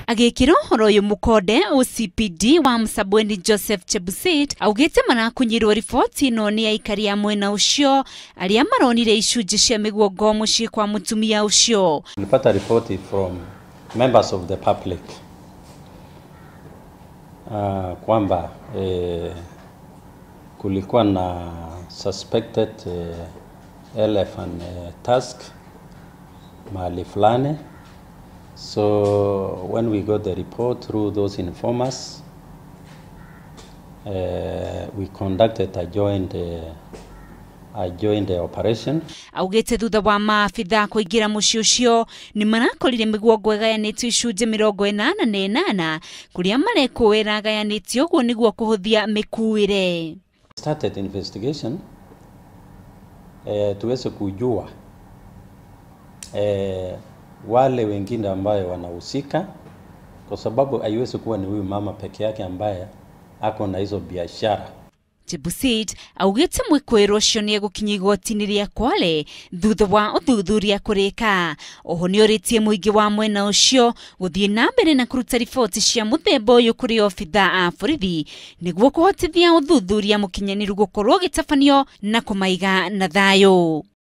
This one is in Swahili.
Agikiro horo yu mukode OCPD wa Msabweni Joseph Chebusit augite marakunyirwo riboti no ni aikari ya mwena ucio aria maronire icunji cia miguongo mucii kwa mutumia ucio. Nilipata ripoti from members of the public kwamba kulikuwa na suspected elephant tusk mahali fulani. So when we got the report through those informers, we conducted a joint operation. Augite thutha wa maabitha kuingira mucii ucio ni marakorire miguongo igayanitio icunji 88 kuria marekuira gayanitio uguo niguo kuhuthia mikuire. Started investigation tuweze kujua wale wengine ambaye wanahusika, kwa sababu haiwezi kuwa ni huyu mama peke yake ambaye ako na hizo biashara. Chebusit augite mwikwiro ucio ni egukinya igoti-ini ria Kwale thutha wa uthuthuria kurika. Oho ni oritie muingi wa mwena ucio guthie na mbere na kuruta riboti cia muthemba uyu kuri obitha a borithi niguo kuhotithia uthuthuria mukinyaniru gukorwo gitabanio na kumaiga na thayo.